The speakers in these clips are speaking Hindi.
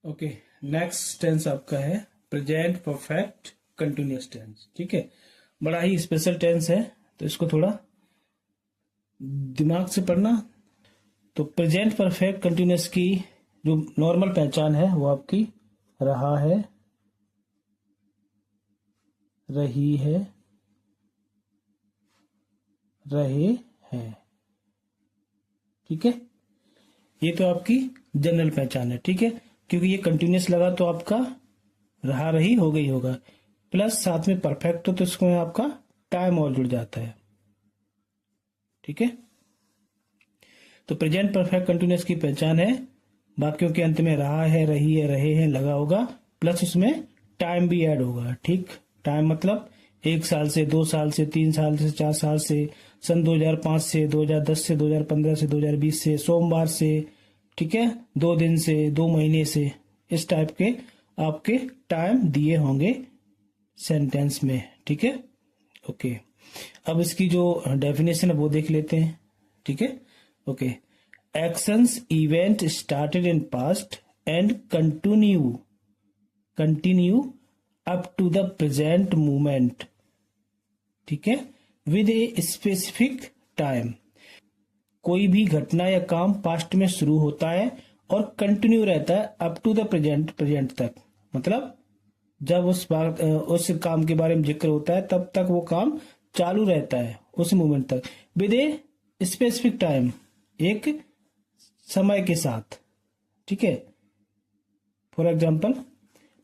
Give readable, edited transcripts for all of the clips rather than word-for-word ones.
ओके, नेक्स्ट टेंस आपका है प्रेजेंट परफेक्ट कंटिन्यूअस टेंस। ठीक है, बड़ा ही स्पेशल टेंस है, तो इसको थोड़ा दिमाग से पढ़ना। तो प्रेजेंट परफेक्ट कंटिन्यूअस की जो नॉर्मल पहचान है वो आपकी रहा है, रही है, रहे हैं। ठीक है, ये तो आपकी जनरल पहचान है। ठीक है, क्योंकि ये कंटिन्यूअस लगा तो आपका रहा रही हो गई होगा, प्लस साथ में परफेक्ट तो इसमें आपका टाइम और जुड़ जाता है। ठीक है, तो प्रेजेंट परफेक्ट कंटिन्यूअस की पहचान है वाक्यों के अंत में रहा है, रही है, रहे हैं लगा होगा, प्लस उसमें टाइम भी ऐड होगा। ठीक, टाइम मतलब 1 साल से, 2 साल से, 3 साल से, 4 साल से, सन 2005 से, 2010 से, 2015 से, 2020 से, सोमवार से, ठीक है, 2 दिन से, 2 महीने से, इस टाइप के आपके टाइम दिए होंगे सेंटेंस में। ठीक है, ओके। अब इसकी जो डेफिनेशन है वो देख लेते हैं। ठीक है, okay. Actions event started in past and continue up to the present moment. ठीक है, विद ए स्पेसिफिक टाइम। कोई भी घटना या काम पास्ट में शुरू होता है और कंटिन्यू रहता है अप टू द प्रेजेंट तक। मतलब जब उस काम के बारे में जिक्र होता है तब तक वो काम चालू रहता है उस मोमेंट तक, विद ए स्पेसिफिक टाइम, एक समय के साथ। ठीक है, फॉर एग्जाम्पल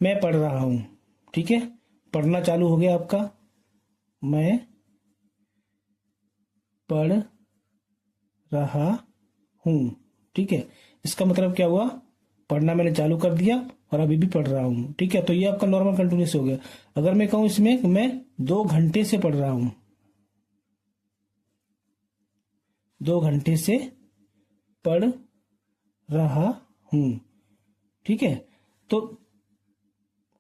मैं पढ़ रहा हूं। ठीक है, पढ़ना चालू हो गया आपका, मैं पढ़ रहा हूं। ठीक है, इसका मतलब क्या हुआ, पढ़ना मैंने चालू कर दिया और अभी भी पढ़ रहा हूं। ठीक है, तो ये आपका नॉर्मल कंटिन्यूस हो गया। अगर मैं कहूं इसमें मैं 2 घंटे से पढ़ रहा हूं, 2 घंटे से पढ़ रहा हूं। ठीक है, तो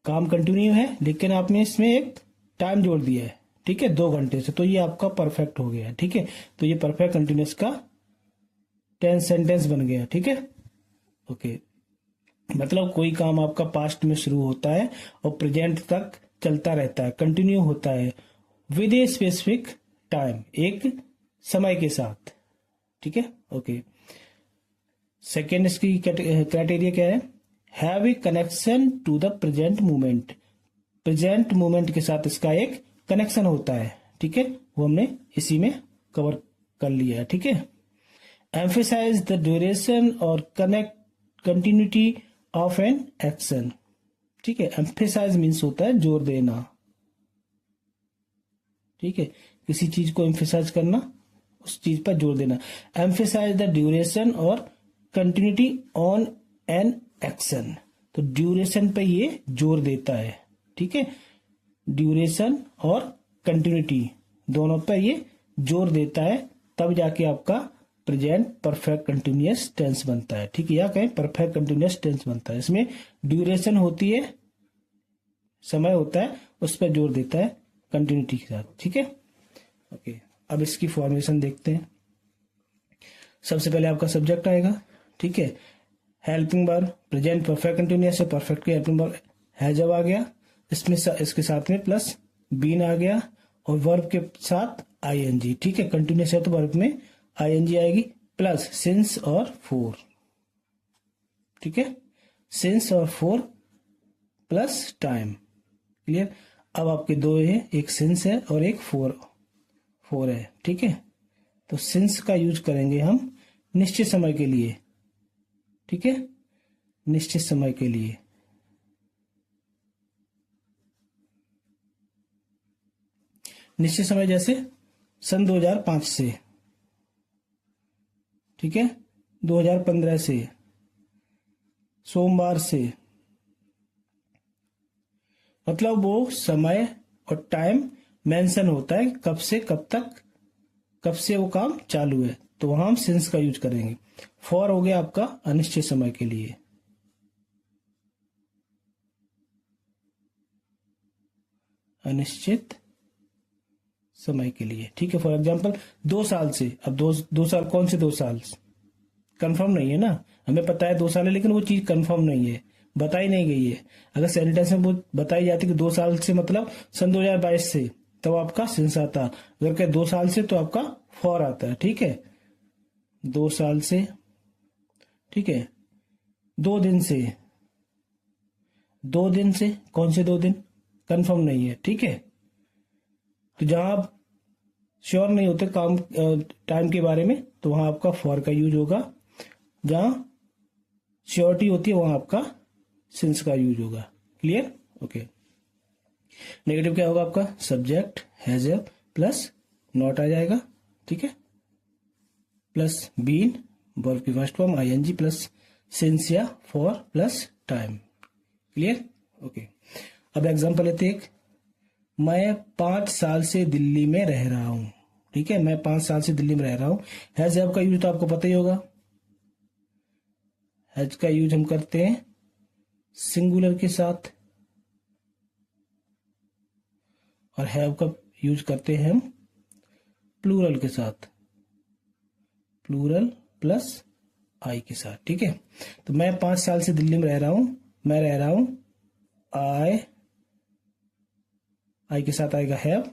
काम कंटिन्यू है लेकिन आपने इसमें एक टाइम जोड़ दिया है। ठीक है, 2 घंटे से, तो ये आपका परफेक्ट हो गया। ठीक है, तो ये परफेक्ट कंटिन्यूस का टेंस सेंटेंस बन गया। ठीक है, ओके। मतलब कोई काम आपका पास्ट में शुरू होता है और प्रेजेंट तक चलता रहता है, कंटिन्यू होता है विद ए स्पेसिफिक टाइम, एक समय के साथ। ठीक है, ओके। सेकेंड इसकी क्राइटेरिया क्या है, have a connection to the present moment. Present moment के साथ इसका एक कनेक्शन होता है। ठीक है, वो हमने इसी में कवर कर लिया है। ठीक है, एम्फेसाइज द ड्यूरेशन और connect continuity of an action. ठीक है, एम्फेसाइज मीन्स होता है जोर देना। ठीक है, किसी चीज को एम्फेसाइज करना, उस चीज पर जोर देना। एम्फेसाइज द ड्यूरेशन और कंटिन्यूटी ऑन एन एक्शन, तो ड्यूरेशन पे ये जोर देता है। ठीक है, ड्यूरेशन और कंटिन्यूटी दोनों पे ये जोर देता है, तब जाके आपका प्रेजेंट परफेक्ट कंटिन्यूअस टेंस बनता है। ठीक है, या कहें परफेक्ट कंटिन्यूअस टेंस बनता है। इसमें ड्यूरेशन होती है, समय होता है, उस पर जोर देता है कंटिन्यूटी के साथ। ठीक है, ओके। अब इसकी फॉर्मेशन देखते हैं। सबसे पहले आपका सब्जेक्ट आएगा। ठीक है, helping verb, present perfect continuous से परफेक्ट के हेल्पिंग वर्ब है जब आ गया, इसमें इसके साथ में प्लस बीन आ गया और वर्ब के साथ आईएनजी। ठीक है, कंटिन्यूअस है तो वर्ब में आईएनजी आएगी, प्लस सिंस और फॉर। ठीक है, सिंस और फॉर प्लस टाइम। क्लियर। अब आपके 2 है, एक सिंस है और एक फॉर है। ठीक है, तो सिंस का यूज करेंगे हम निश्चित समय के लिए। ठीक है, निश्चित समय के लिए। निश्चित समय जैसे सन 2005 से, ठीक है, 2015 से, सोमवार से, मतलब वो समय और टाइम मेंशन होता है कब से कब तक, कब से वो काम चालू है, तो वहां हम सिंस का यूज करेंगे। फॉर हो गया आपका अनिश्चित समय के लिए। अनिश्चित समय के लिए। ठीक है, फॉर एग्जांपल 2 साल से, अब 2 साल कौन से 2 साल कंफर्म नहीं है ना, हमें पता है 2 साल है लेकिन वो चीज कंफर्म नहीं है, बताई नहीं गई है। अगर सेंटेंस में वो बताई जाती कि 2 साल से मतलब सन 2022 से, तब आपका सिंस आता। अगर कहे 2 साल से तो आपका फॉर आता है। ठीक है, 2 साल से, ठीक है, 2 दिन से, 2 दिन से, कौन से 2 दिन, कंफर्म नहीं है। ठीक है, तो जहां आप श्योर नहीं होते काम टाइम के बारे में, तो वहां आपका फॉर का यूज होगा। जहां श्योरिटी होती है वहां आपका सिंस का यूज होगा। क्लियर? ओके। नेगेटिव क्या होगा आपका? Subject has a plus not आ जाएगा। ठीक है, प्लस बीन वर्ब की first form ING plus since या for plus time. Clear? Okay. अब एग्जांपल लेते हैं। मैं 5 साल से दिल्ली में रह रहा हूं। ठीक है, मैं 5 साल से दिल्ली में रह रहा हूं। हैज हैव का यूज तो आपको पता ही होगा। हैज का यूज हम करते हैं सिंगुलर के साथ, और हैव का यूज करते हैं हम प्लूरल के साथ, प्लूरल प्लस आई के साथ। ठीक है, तो मैं 5 साल से दिल्ली में रह रहा हूं, मैं रह रहा हूं, आई के साथ आएगा have,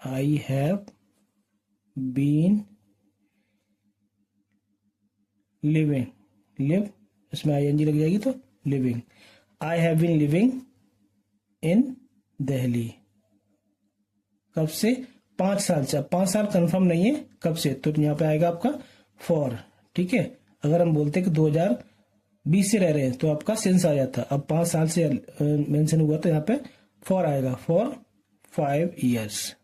I have been living, live, इसमें आईएनजी लग जाएगी तो living. I have been living in Delhi. कब से? 5 साल से। अब 5 साल कंफर्म नहीं है कब से, तो यहां पे आएगा आपका फॉर। ठीक है, अगर हम बोलते कि 2020 से रह रहे हैं तो आपका सिंस आ जाता। अब 5 साल से मेंशन हुआ तो यहाँ पे फॉर आएगा, for 5 years।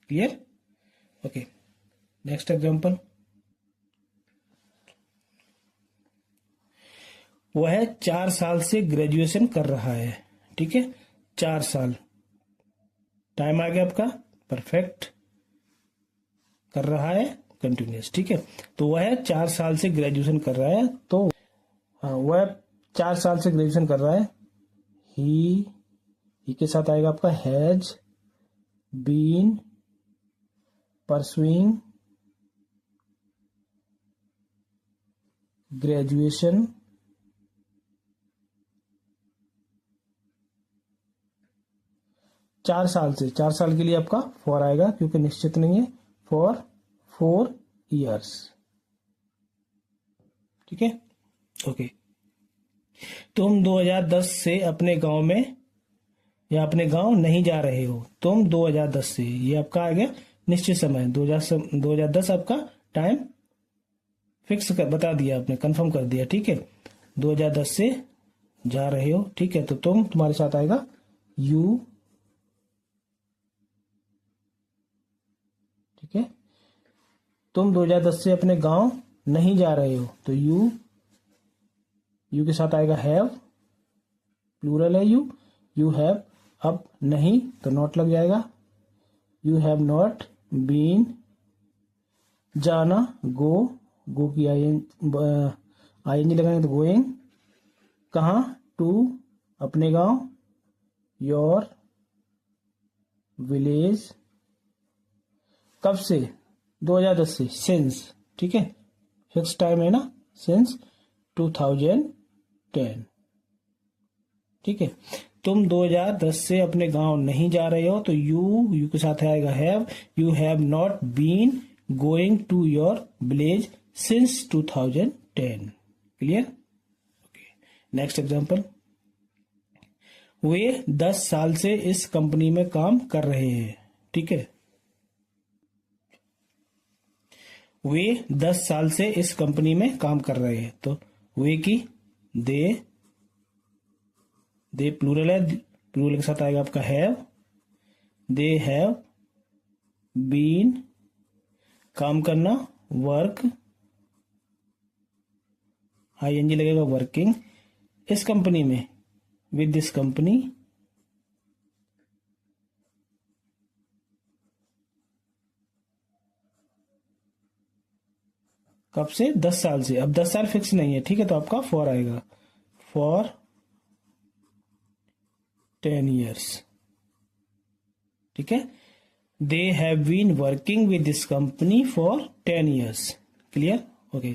Clear? Okay, next example. वह 4 साल से ग्रेजुएशन कर रहा है। ठीक है, 4 साल, टाइम आ गया आपका परफेक्ट, कर रहा है कंटिन्यूस। ठीक है, तो वह 4 साल से ग्रेजुएशन कर रहा है, तो वह 4 साल से ग्रेजुएशन कर रहा है। ही के साथ आएगा आपका हैज बीन परसुइंग ग्रेजुएशन चार साल से। 4 साल के लिए आपका फॉर आएगा क्योंकि निश्चित नहीं है, फॉर 4 years। ठीक है, ओके। तुम 2010 से अपने गांव में या अपने गांव नहीं जा रहे हो। तुम 2010 से, ये आपका आ गया निश्चित समय। 2010 आपका टाइम फिक्स कर बता दिया आपने, कंफर्म कर दिया। ठीक है, 2010 से जा रहे हो। ठीक है, तो तुम्हारे साथ आएगा यू। ठीक है, तुम 2010 से अपने गांव नहीं जा रहे हो, तो यू के साथ आएगा हैव, प्लूरल है यू, यू हैव। अब नहीं तो नॉट लग जाएगा, यू हैव नॉट बीन, जाना गो की आईएनजी लगाएंगे तो गोइंग, कहाँ, टू अपने गांव, योर विलेज। कब से? 2010 से, सिंस। ठीक है, फिक्स टाइम है ना, सिंस 2010। ठीक है, तुम 2010 से अपने गांव नहीं जा रहे हो, तो यू के साथ आएगा have, you have not been going to your village since 2010। Clear? Okay, next example. वे 10 साल से इस कंपनी में काम कर रहे हैं। ठीक है, वे 10 साल से इस कंपनी में काम कर रहे हैं, तो वे की दे प्लूरल है, प्लूरल के साथ आएगा आपका हैव, दे हैव बीन, काम करना वर्क, आईएनजी लगेगा वर्किंग, इस कंपनी में, विद दिस कंपनी। कब से? 10 साल से। अब 10 साल फिक्स नहीं है। ठीक है, तो आपका फॉर आएगा, फॉर 10 years। ठीक है, they have been working with this company for 10 years। Clear? Okay.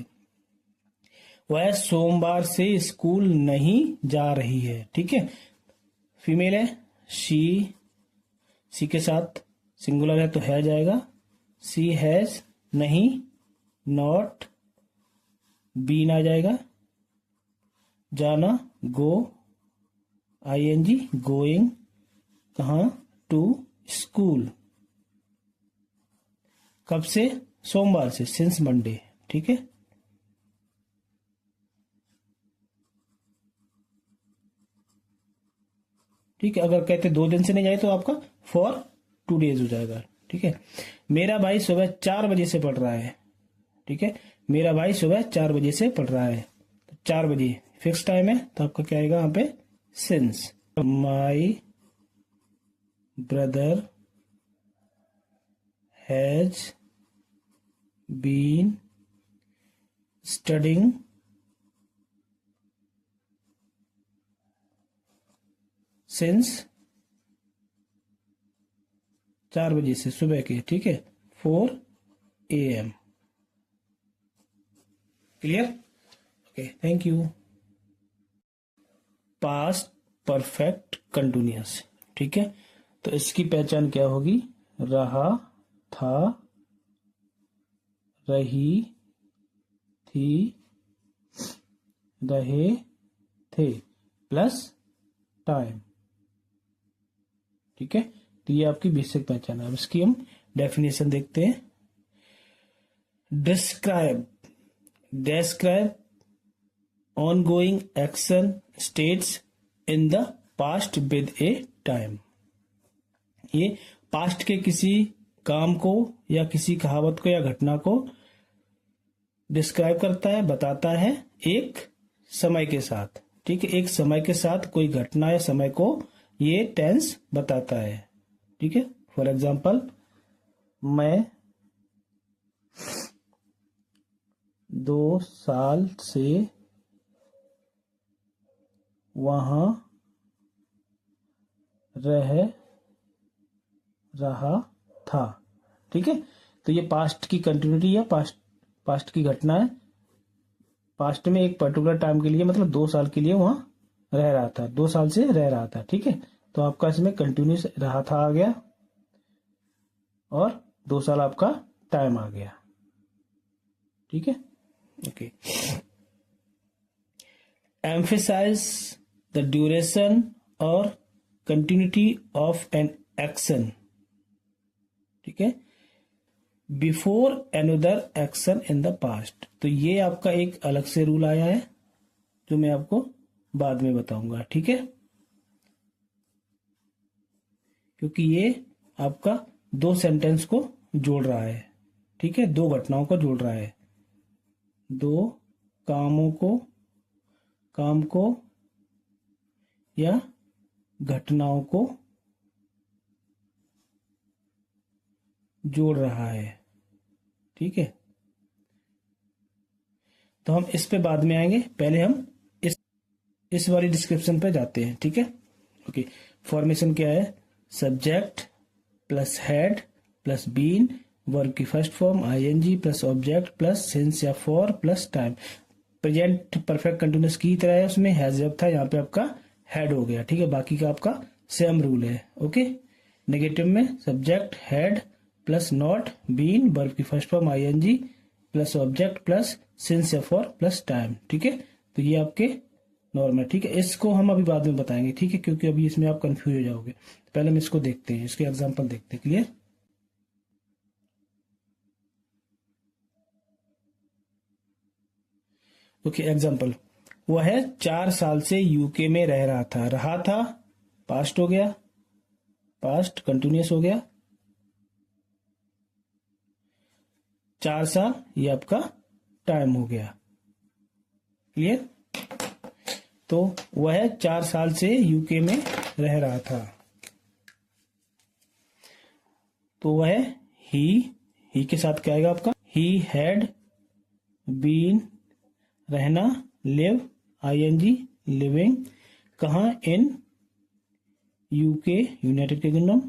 वह सोमवार से स्कूल नहीं जा रही है। ठीक है, फीमेल है, सी के साथ सिंगुलर है तो है जाएगा। सी हैज नहीं, नॉट, बीन आ जाएगा। जाना गो, आईएनजी गोइंग, कहाँ, टू स्कूल। कब से, सोमवार से, सिंस मंडे। ठीक है, ठीक है, अगर कहते 2 दिन से नहीं जाए तो आपका फॉर 2 डेज हो जाएगा। ठीक है, मेरा भाई सुबह 4 बजे से पढ़ रहा है। ठीक है, मेरा भाई सुबह 4 बजे से पढ़ रहा है, तो 4 बजे फिक्स टाइम है तो आपका क्या आएगा यहाँ पे, since. My brother has been studying since 4 बजे से सुबह के। ठीक है, 4 AM। Clear? Okay, thank you. Past perfect continuous. ठीक है, तो इसकी पहचान क्या होगी, रहा था, रही थी, रहे थे, प्लस टाइम। ठीक है, तो ये आपकी बेसिक पहचान है। अब इसकी हम डेफिनेशन देखते हैं। Describe, describe ongoing action states in the past with a time। ये पास्ट के किसी काम को या किसी कहावत को या घटना को डिस्क्राइब करता है, बताता है एक समय के साथ। ठीक है, एक समय के साथ कोई घटना या समय को ये टेंस बताता है। ठीक है, फॉर एग्जाम्पल, मैं 2 साल से वहां रह रहा था। ठीक है, तो ये पास्ट की कंटिन्यूटी है, पास्ट की घटना है। पास्ट में एक पर्टिकुलर टाइम के लिए, मतलब 2 साल के लिए वहां रह रहा था, 2 साल से रह रहा था। ठीक है, तो आपका इसमें कंटिन्यूस रहा था आ गया और 2 साल आपका टाइम आ गया। ठीक है, ओके। एम्फेसाइज द ड्यूरेशन और कंटिन्यूटी ऑफ एन एक्शन। ठीक है, before another action in the past. तो ये आपका एक अलग से रूल आया है जो मैं आपको बाद में बताऊंगा। ठीक है, क्योंकि ये आपका 2 सेंटेंस को जोड़ रहा है। ठीक है, 2 घटनाओं को जोड़ रहा है, 2 काम को या घटनाओं को जोड़ रहा है। ठीक है, तो हम इस पे बाद में आएंगे, पहले हम इस वाली डिस्क्रिप्शन पे जाते हैं। ठीक है, ओके। फॉर्मेशन क्या है, subject plus had plus been, verb की first form ING plus object plus since या for plus time. Present perfect continuous की तरह है, उसमें हैज जब था, यहाँ पे आपका हेड हो गया। ठीक है, बाकी का आपका सेम रूल है। ओके, नेगेटिव में subject had plus not been, verb की first form ING plus object plus since या फॉर प्लस टाइम। ठीक है, तो ये आपके नॉर्मल। ठीक है, इसको हम अभी बाद में बताएंगे। ठीक है, क्योंकि अभी इसमें आप कंफ्यूज हो जाओगे। पहले हम इसको देखते हैं, इसके एग्जांपल देखते हैं। क्लियर? ओके, एग्जांपल, वह 4 साल से यूके में रहा था पास्ट हो गया, पास्ट कंटिन्यूअस हो गया, 4 साल ये आपका टाइम हो गया। क्लियर? तो वह 4 साल से यूके में रह रहा था, तो वह ही के साथ क्या आएगा आपका, ही हैड बीन, रहना लिव आईएनजी लिविंग, कहा, इन यूके यूनाइटेड किंगडम।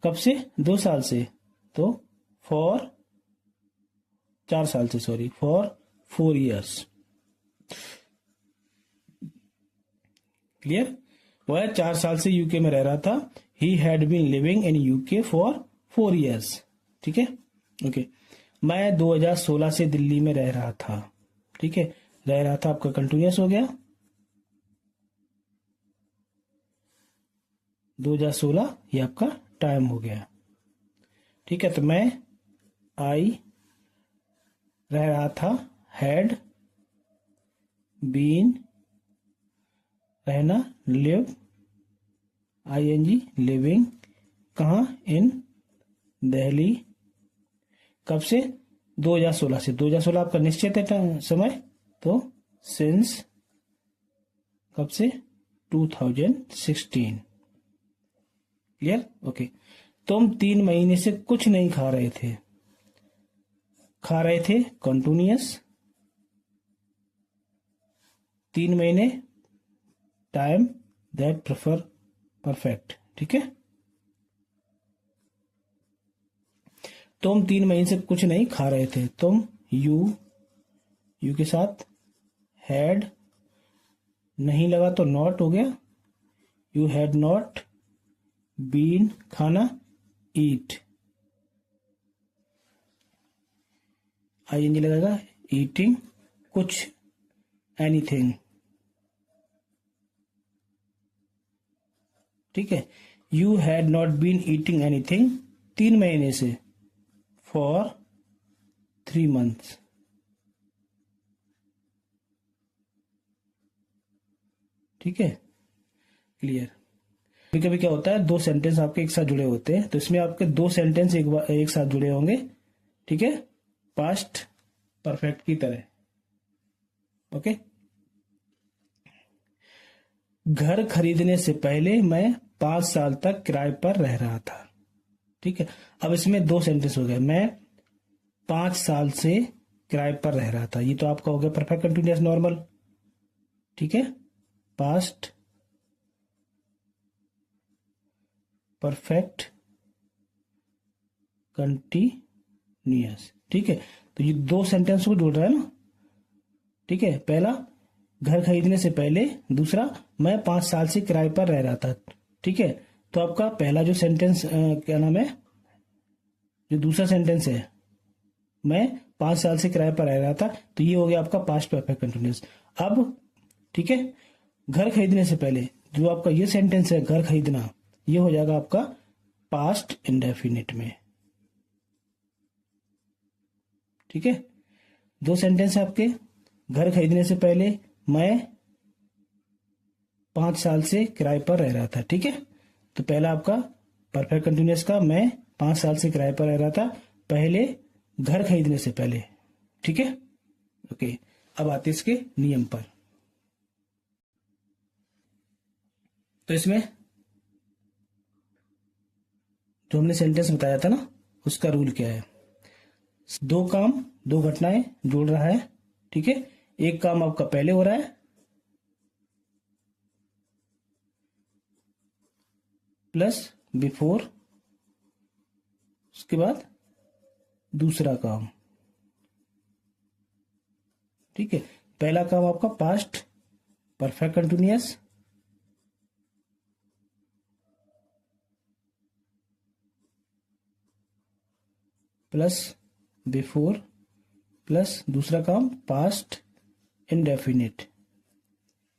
कब से, 2 साल से, तो फॉर 4 साल से, सॉरी, फॉर 4 years। क्लियर। वह 4 साल से यूके में रह रहा था। He had been living in UK for 4 years। ठीक है, ओके। मैं 2016 से दिल्ली में रह रहा था। ठीक है, रह रहा था आपका कंटिन्यूअस हो गया। 2016 ये आपका टाइम हो गया। ठीक है, तो मैं आई रह रहा था, हैड बीन रहना, लिव ING लिविंग, कहाँ, इन दिल्ली। कब से? 2016 से। 2016 आपका निश्चित है समय, तो सिंस कब से? 2016। Clear, okay. तुम 3 महीने से कुछ नहीं खा रहे थे। खा रहे थे कंटिन्यूअस, 3 महीने टाइम दैट प्रेफर परफेक्ट। ठीक है, तुम 3 महीने से कुछ नहीं खा रहे थे। तुम यू के साथ हैड नहीं लगा तो नॉट हो गया। यू हैड नॉट बीन खाना, ईट ING लगेगा, ईटिंग कुछ, एनीथिंग। ठीक है, you had not been eating anything 3 महीने से, फॉर 3 months। ठीक है, क्लियर। कभी कभी क्या होता है, 2 सेंटेंस आपके एक साथ जुड़े होते हैं, तो इसमें आपके 2 सेंटेंस एक साथ जुड़े होंगे। ठीक है, पास्ट परफेक्ट की तरह। ओके। घर खरीदने से पहले मैं 5 साल तक किराए पर रह रहा था। ठीक है, अब इसमें 2 सेंटेंस हो गए। मैं 5 साल से किराए पर रह रहा था, ये तो आपका हो गया परफेक्ट कंटिन्यूअस नॉर्मल। ठीक है, पास्ट परफेक्ट कंटिन्यूअस। ठीक है, तो ये 2 सेंटेंस को जोड़ रहा है ना। ठीक है, पहला घर खरीदने से पहले, दूसरा मैं 5 साल से किराए पर रह रहा था। ठीक है, तो आपका पहला जो सेंटेंस क्या नाम है, जो दूसरा सेंटेंस है, मैं 5 साल से किराए पर रह रहा था, तो ये हो गया आपका पास्ट परफेक्ट कंटिन्यूअस। अब ठीक है, घर खरीदने से पहले जो आपका ये सेंटेंस है, घर खरीदना, ये हो जाएगा आपका पास्ट इंडेफिनिट में। ठीक है, 2 सेंटेंस है आपके। घर खरीदने से पहले मैं 5 साल से किराए पर रह रहा था। ठीक है, तो पहला आपका परफेक्ट कंटिन्यूअस का, मैं 5 साल से किराए पर रह रहा था, पहले घर खरीदने से पहले। ठीक है, ओके। अब आते इसके नियम पर। तो इसमें जो हमने सेंटेंस बताया था ना, उसका रूल क्या है? 2 काम, 2 घटनाएं जोड़ रहा है। ठीक है, एक काम आपका पहले हो रहा है, प्लस बिफोर, उसके बाद दूसरा काम। ठीक है, पहला काम आपका past perfect continuous, plus before, plus दूसरा काम पास्ट इंडेफिनिट।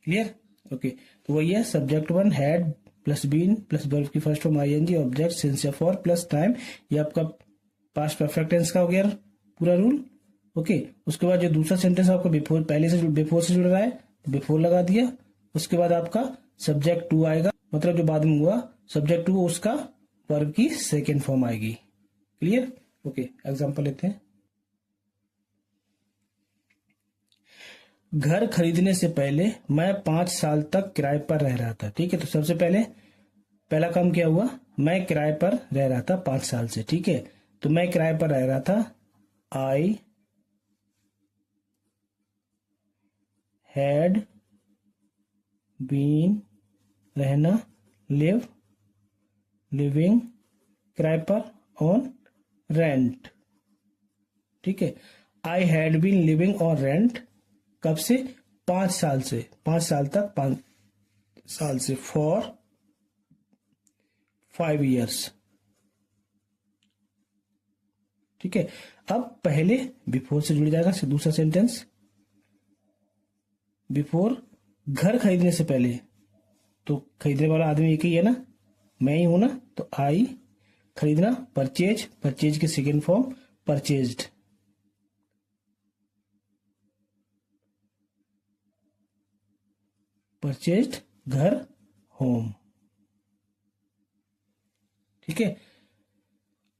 Clear, okay. तो वही है, subject 1 had plus been plus verb की first form ING, object since या फॉर प्लस टाइम। ये आपका पास्ट परफेक्ट टेंस का हो गया पूरा रूल। ओके, उसके बाद जो दूसरा सेंटेंस आपका बिफोर, पहले से बिफोर से जुड़ रहा है, तो बिफोर लगा दिया। उसके बाद आपका सब्जेक्ट 2 आएगा, मतलब जो बाद में हुआ सब्जेक्ट 2, उसका वर्ब की सेकेंड फॉर्म आएगी। Clear, okay. एग्जाम्पल लेते हैं। घर खरीदने से पहले मैं 5 साल तक किराए पर रह रहा था। ठीक है, तो सबसे पहले पहला काम क्या हुआ, मैं किराए पर रह रहा था 5 साल से। ठीक है, तो मैं किराए पर रह रहा था, आई हैड बीन रहना, लिव लिविंग, किराए पर, ऑन रेंट। ठीक है, I had been living on rent कब से? 5 साल से, 5 साल तक, 5 साल से, फॉर 5 years। ठीक है, अब पहले बिफोर से जुड़ जाएगा दूसरा सेंटेंस। बिफोर घर खरीदने से पहले, तो खरीदने वाला आदमी एक ही है ना, मैं ही हूं ना, तो आई, खरीदना, परचेज, परचेज की सेकेंड फॉर्म परचेज्ड। परचेज्ड, घर, होम। ठीक है,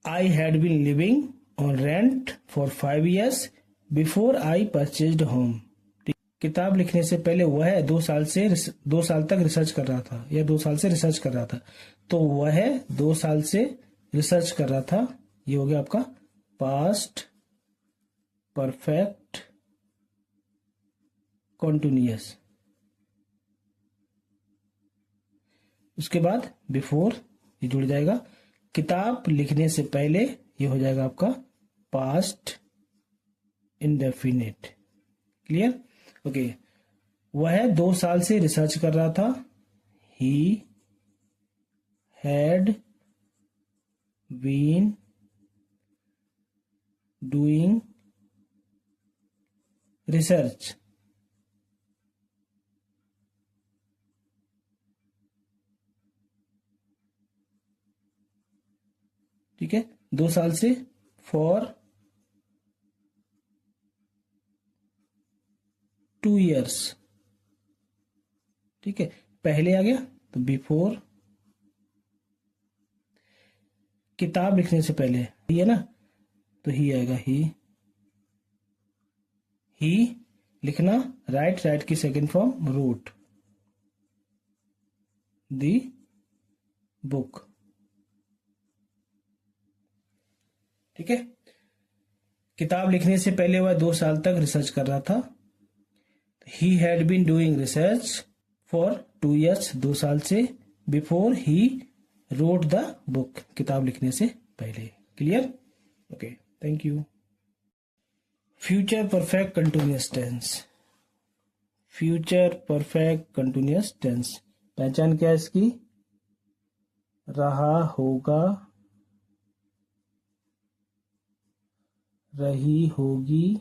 I had been living on rent for 5 years before I purchased home. किताब लिखने से पहले वह 2 साल तक रिसर्च कर रहा था, या 2 साल से रिसर्च कर रहा था, तो वह 2 साल से रिसर्च कर रहा था, ये हो गया आपका पास्ट परफेक्ट कॉन्टिन्यूअस। उसके बाद बिफोर ये जुड़ जाएगा, किताब लिखने से पहले ये हो जाएगा आपका पास्ट इंडेफिनिट। क्लियर? ओके, वह 2 साल से रिसर्च कर रहा था, he had been doing research ठीक है, 2 साल से फॉर 2 years। ठीक है, पहले आ गया तो बिफोर, किताब लिखने से पहले ही है ना, तो ही आएगा ही लिखना, राइट, राइट की सेकेंड फॉर्म रोट दी बुक। ठीक है, किताब लिखने से पहले वह 2 साल तक रिसर्च कर रहा था, he had been doing research for 2 years, 2 साल से, before he wrote the book, किताब लिखने से पहले। Clear? Okay, thank you. Future perfect continuous tense. Future perfect continuous tense पहचान क्या है इसकी? रहा होगा, रही होगी,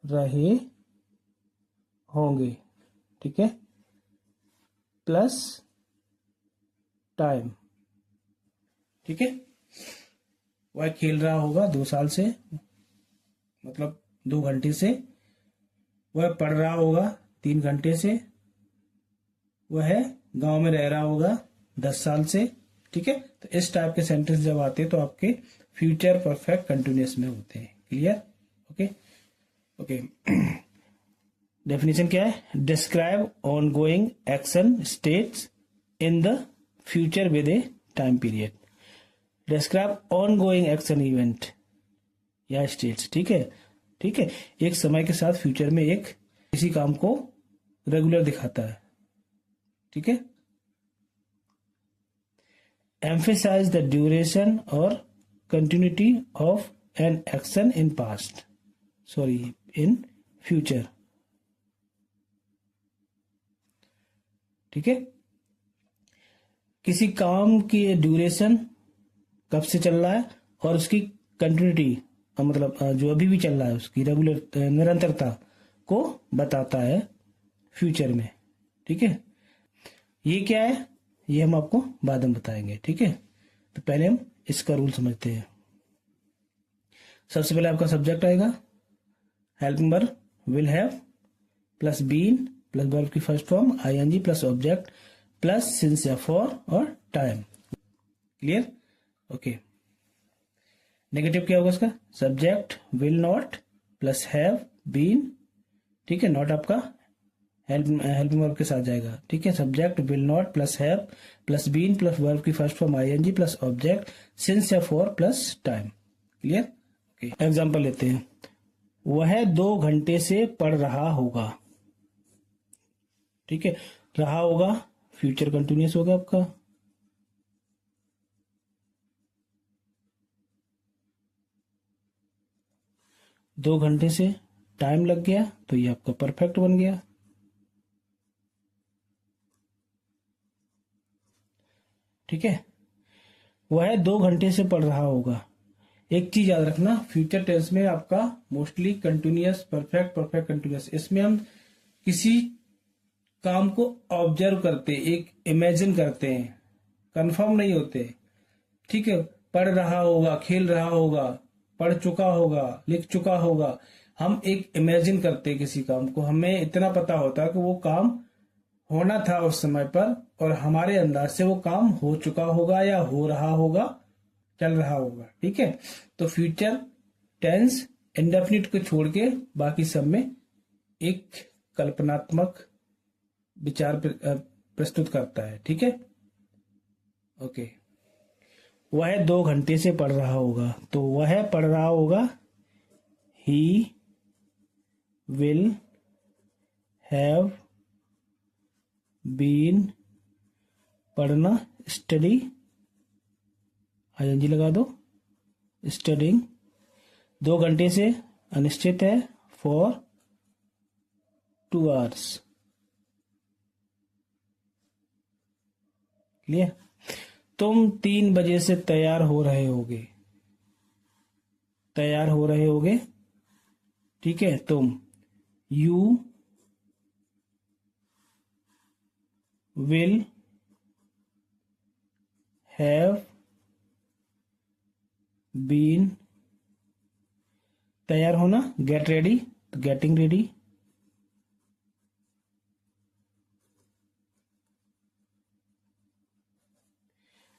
रहे होंगे। ठीक है, प्लस टाइम। ठीक है, वह खेल रहा होगा 2 साल से, मतलब 2 घंटे से, वह पढ़ रहा होगा 3 घंटे से, वह गांव में रह रहा होगा 10 साल से। ठीक है, तो इस टाइप के सेंटेंस जब आते हैं तो आपके फ्यूचर परफेक्ट कंटिन्यूअस में होते हैं। क्लियर? Okay okay. डेफिनेशन क्या है? Describe on going action states in the future with A time period. Describe on going action event या स्टेट्स। ठीक है, ठीक है, एक समय के साथ फ्यूचर में एक किसी काम को रेगुलर दिखाता है। ठीक है, emphasize the duration or continuity of an action in past, in future। ठीक है, किसी काम की ड्यूरेशन कब से चल रहा है और उसकी कंटिन्यूटी, मतलब जो अभी भी चल रहा है उसकी रेगुलर निरंतरता को बताता है फ्यूचर में। ठीक है, ये क्या है ये हम आपको बाद में बताएंगे। ठीक है, तो पहले हम इसका रूल समझते हैं। सबसे पहले आपका सब्जेक्ट आएगा, helping verb will have plus been plus verb की first form ING plus object plus since या फॉर और टाइम। क्लियर? ओके। नेगेटिव क्या होगा इसका? Subject will not plus have been. ठीक है, नॉट आपका हेल्पिंग वर्ब के साथ जाएगा। ठीक है, subject will not plus have plus been plus verb की first form ING plus object since या for plus time. Clear? Okay, example लेते हैं। वह 2 घंटे से पढ़ रहा होगा। ठीक है, रहा होगा फ्यूचर कंटिन्यूअस होगा आपका। दो घंटे से टाइम लग गया तो ये आपका परफेक्ट बन गया। ठीक है, वह 2 घंटे से पढ़ रहा होगा। एक चीज याद रखना, फ्यूचर टेंस में आपका mostly continuous, perfect, perfect continuous, इसमें हम किसी काम को ऑब्जर्व करते, एक इमेजिन करते हैं, कंफर्म नहीं होते। ठीक है, पढ़ रहा होगा, खेल रहा होगा, पढ़ चुका होगा, लिख चुका होगा, हम एक इमेजिन करते हैं किसी काम को। हमें इतना पता होता है कि वो काम होना था उस समय पर, और हमारे अंदाज से वो काम हो चुका होगा या हो रहा होगा, चल रहा होगा। ठीक है, तो फ्यूचर टेंस इंडेफिनिट को छोड़ के बाकी सब में एक कल्पनात्मक विचार प्रस्तुत करता है। ठीक है, ओके। वह 2 घंटे से पढ़ रहा होगा, तो वह पढ़ रहा होगा, ही विल हैव बीन, पढ़ना, स्टडी, आईएनजी लगा दो, स्टडिंग। 2 घंटे से अनिश्चित है, फॉर 2 hours। क्लियर? तुम 3 बजे से तैयार हो रहे होगे, तैयार हो रहे होगे। ठीक है, तुम, यू विल हैव बीन, तैयार होना, गेट रेडी, गेटिंग रेडी।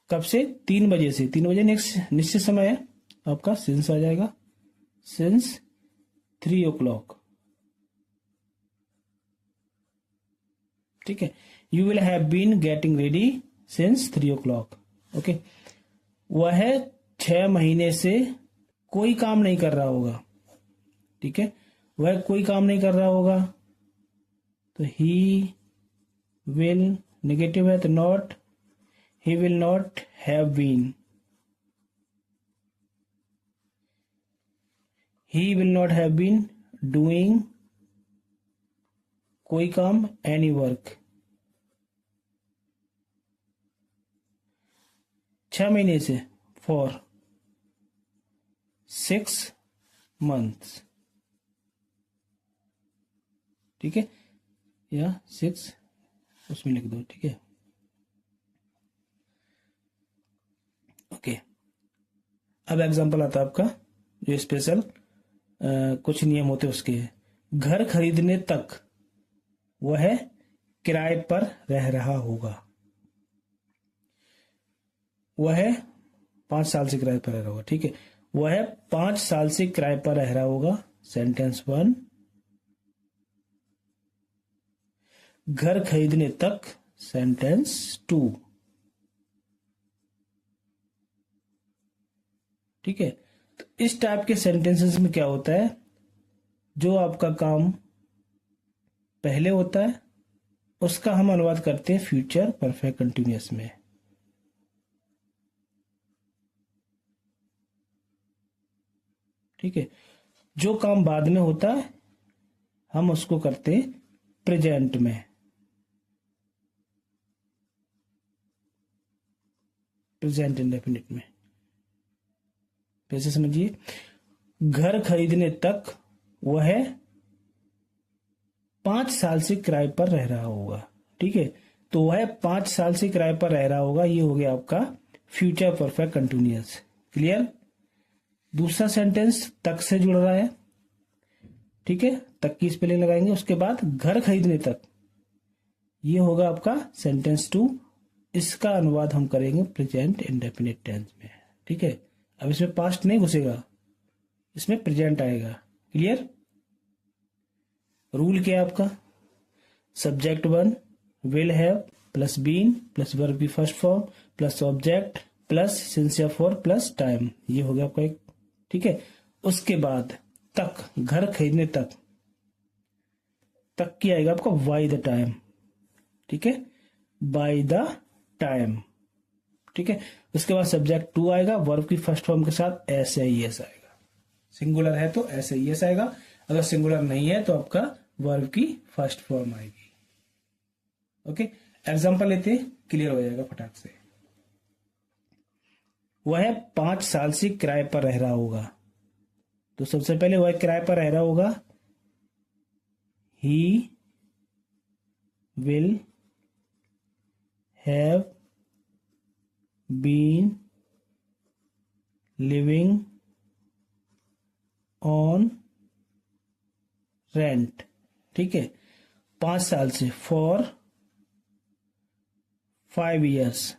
कब से? 3 बजे से। 3 बजे नेक्स्ट निश्चित समय है आपका, सिंस आ जाएगा, सिंस 3 o'clock। ठीक है, you will have been getting ready since 3 o'clock। Okay, वह 6 महीने से कोई काम नहीं कर रहा होगा। ठीक है, वह कोई काम नहीं कर रहा होगा, तो ही विल, नेगेटिव है तो not, he will not have been, he will not have been doing कोई काम, any work। 6 महीने से, for 6 months। ठीक है, या 6 उसमें लिख दो। ठीक है, ओके। अब एग्जांपल आता है आपका जो स्पेशल कुछ नियम होते उसके। घर खरीदने तक वह किराए पर रह रहा होगा, वह 5 साल से किराए पर रह रहा होगा। ठीक है, वह 5 साल से किराए पर रह रहा होगा, सेंटेंस 1। घर खरीदने तक, सेंटेंस 2। ठीक है, तो इस टाइप के सेंटेंसेस में क्या होता है, जो आपका काम पहले होता है उसका हम अनुवाद करते हैं फ्यूचर परफेक्ट कंटिन्यूअस में। ठीक है, जो काम बाद में होता है हम उसको करते हैं प्रेजेंट में, प्रेजेंट इंडेफिनिट में। कैसे समझिए, घर खरीदने तक वह 5 साल से किराए पर रह रहा होगा। ठीक है, तो वह 5 साल से किराए पर रह रहा होगा, ये हो गया आपका फ्यूचर परफेक्ट कंटिन्यूअस। क्लियर? दूसरा सेंटेंस तक से जुड़ रहा है। ठीक है, तक की स्पेलिंग लगाएंगे, उसके बाद घर खरीदने तक, ये होगा आपका सेंटेंस 2। इसका अनुवाद हम करेंगे प्रेजेंट इंडेफिनिट टेंस में। ठीक है, अब इसमें पास्ट नहीं घुसेगा, इसमें प्रेजेंट आएगा। क्लियर? रूल क्या है आपका, subject 1 will have plus been plus verb की first form plus object plus sincere for plus time, ये हो गया आपका एक। ठीक है, उसके बाद तक, घर खरीदने तक, तक की आएगा आपका बाय द टाइम। ठीक है, बाय द टाइम। ठीक है, उसके बाद सब्जेक्ट 2 आएगा, वर्ब की फर्स्ट फॉर्म के साथ एस आई एस आएगा, सिंगुलर है तो एस आई एस आएगा, अगर सिंगुलर नहीं है तो आपका वर्ब की फर्स्ट फॉर्म आएगी। ओके, एग्जांपल लेते, क्लियर हो जाएगा फटाक से। वह 5 साल से किराए पर रह रहा होगा। तो सबसे पहले वह किराए पर रह रहा होगा, he will have been living on rent. ठीक है, 5 साल से, फॉर 5 years।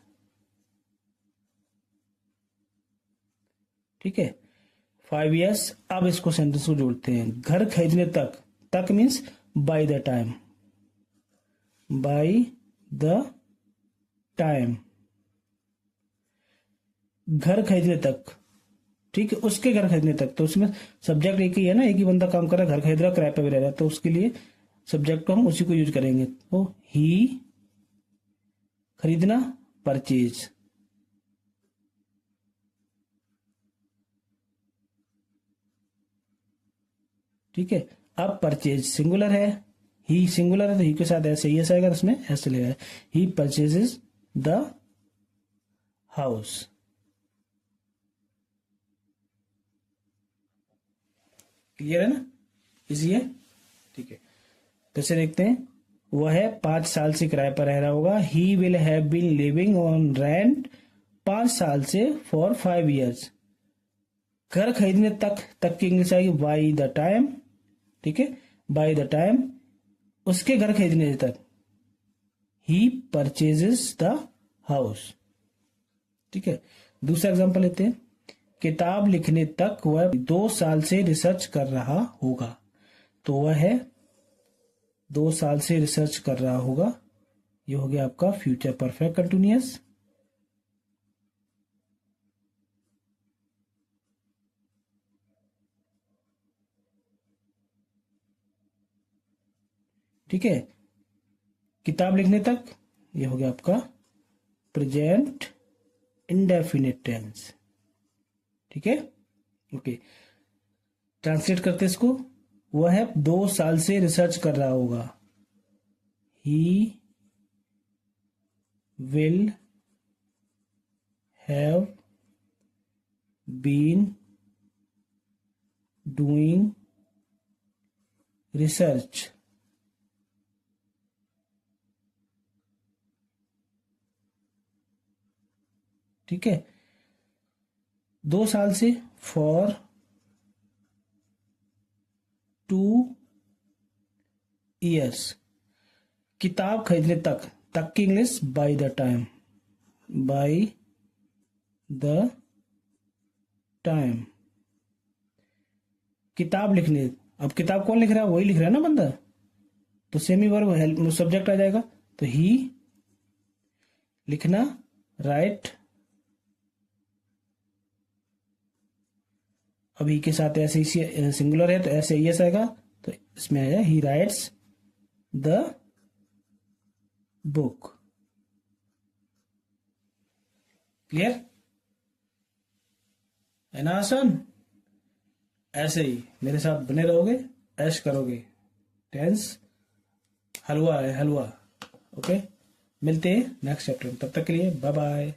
ठीक है, 5 years। अब इसको सेंटेंस को जोड़ते हैं, घर खरीदने तक, तक means by the time, by the time, घर खरीदने तक। ठीक है, उसके घर खरीदने तक, तो उसमें सब्जेक्ट एक ही है ना, एक ही बंदा काम कर रहा है, घर खरीद रहा, किराए पे भी रह रहा है, तो उसके लिए सब्जेक्ट को हम उसी को यूज करेंगे। तो ही, खरीदना, परचेज। ठीक है, अब परचेज सिंगुलर है, ही सिंगुलर है तो ही के साथ ऐसे ही आएगा, इसमें ऐसे लगेगा, ही परचेजेस द हाउस। क्लियर है ना, इजी है। ठीक है, तो इसे देखते हैं। वह 5 साल से किराए पर रह रहा होगा, he will have been living on rent 5 साल से, फॉर 5 years। घर खरीदने तक, तक की इंग्लिश आएगी बाय द टाइम। ठीक है, बाय द टाइम, उसके घर खरीदने तक, ही परचेजेस द हाउस। ठीक है, दूसरा एग्जांपल लेते हैं। किताब लिखने तक वह 2 साल से रिसर्च कर रहा होगा। तो वह है 2 साल से रिसर्च कर रहा होगा, ये हो गया आपका फ्यूचर परफेक्ट कंटिन्यूअस। ठीक है, किताब लिखने तक, ये हो गया आपका प्रेजेंट इंडेफिनिट टेंस। ठीक है, ओके, ट्रांसलेट करते इसको। वह 2 साल से रिसर्च कर रहा होगा, he will have been doing research ठीक है, 2 साल से, फॉर 2 years। किताब खरीदने तक, तक की English by the time, by the time. किताब लिखने, अब किताब कौन लिख रहा है, वही लिख रहा है ना बंदा, तो सेम ही वर्ब सब्जेक्ट आ जाएगा। तो ही, लिखना, राइट, अभी के साथ ऐसे ही सिंगुलर है तो ऐसे यस आएगा, तो इसमें आया ही राइट्स द बुक। क्लियर है ना आसान। ऐसे ही मेरे साथ बने रहोगे, ऐश करोगे, टेंस हलवा है हलवा। ओके, मिलते हैं नेक्स्ट चैप्टर में, तब तक के लिए बाय बाय।